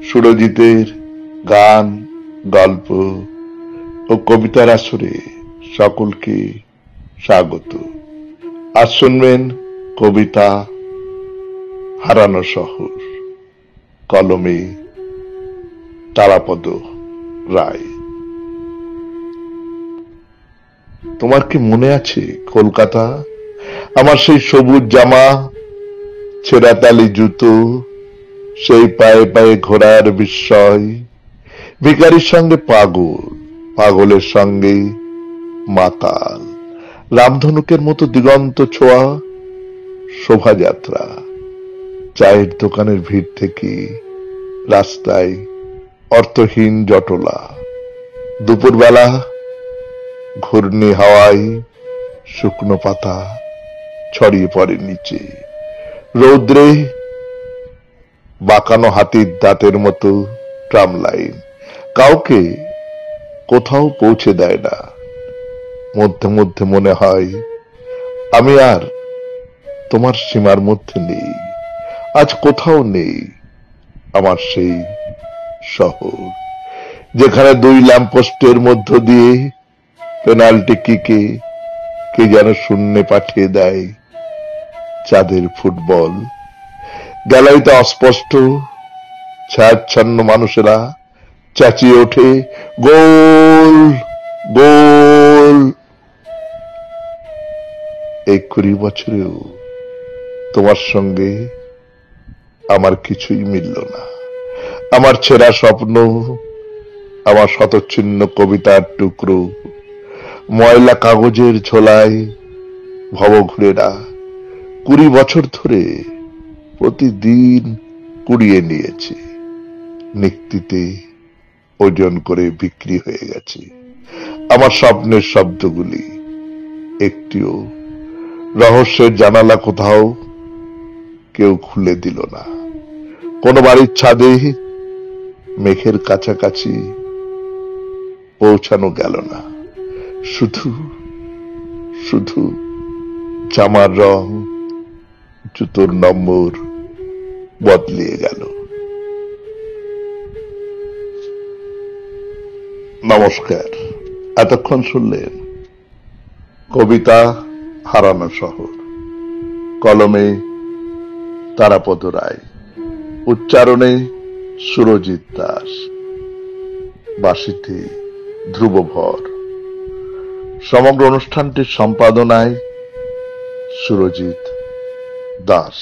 সুরজিতের গান, গল্প ও কবিতার আসরে সকলকে স্বাগত। আজ শুনবেন কবিতা হারানো শহর, কলমে তারাপদ রায়। তোমার কি মনে আছে কলকাতা, আমার সেই সবুজ জামা, ছেঁড়া তালি জুতো, সেই পায়ে পায়ে ঘোড়ার বিস্ময়, ভিখারির সঙ্গে পাগল, পাগলের সঙ্গে মাতাল, রামধনুকের মতো দিগন্ত ছোঁয়া শোভাযাত্রা, চায়ের দোকানের ভিড় থেকে রাস্তায় অর্থহীন জটলা, দুপুরবেলা ঘূর্ণি হাওয়ায় শুকনো পাতা ছড়িয়ে পড়ে নিচে, রৌদ্রে বাঁকানো হাতির দাঁতের মতো ট্রাম লাইন কাউকে কোথাও পৌঁছে দেয় না। মধ্যে মধ্যে মনে হয় আমি আর তোমার সীমার মধ্যে নেই, আজ কোথাও নেই আমার সেই শহর, যেখানে দুই ল্যাম্পপোস্টের মধ্য দিয়ে পেনাল্টি কিকে কে যেন শূন্যে পাঠিয়ে দেয় চাঁদের ফুটবল। গ্যালারিতে অস্পষ্ট ছায়াচ্ছন্ন মানুষেরা চেঁচিয়ে ওঠে গোল গোল। এই 20 বছরেও তোমার সঙ্গে আমার কিছুই মিলল না। আমার ছেঁড়া স্বপ্ন, আমার শতচ্ছিন্ন কবিতার টুকরো, ময়লা কাগজের ঝোলায় ভবঘুরেরা 20 বছর ধরে প্রতিদিন কুড়িয়ে নিয়েছে, নিক্তিতে ওজন করে বিক্রি হয়ে গেছে। আমার স্বপ্নের শব্দগুলি একটিও রহস্যের জানালা কোথাও কেউ খুলে দিল না, কোন বাড়ির ছাদে মেঘের কাছাকাছি পৌঁছানো গেল না। শুধু শুধু জামার রং, জুতোর নম্বর বদলিয়ে গেল। নমস্কার, এতক্ষণ শুনলেন কবিতা হারানো শহর, কলমে তারাপদ রায়, উচ্চারণে সুরজিৎ দাস, বাঁশিতে ধ্রুব ভর। সমগ্র অনুষ্ঠানটির সম্পাদনায় সুরজিৎ দাস।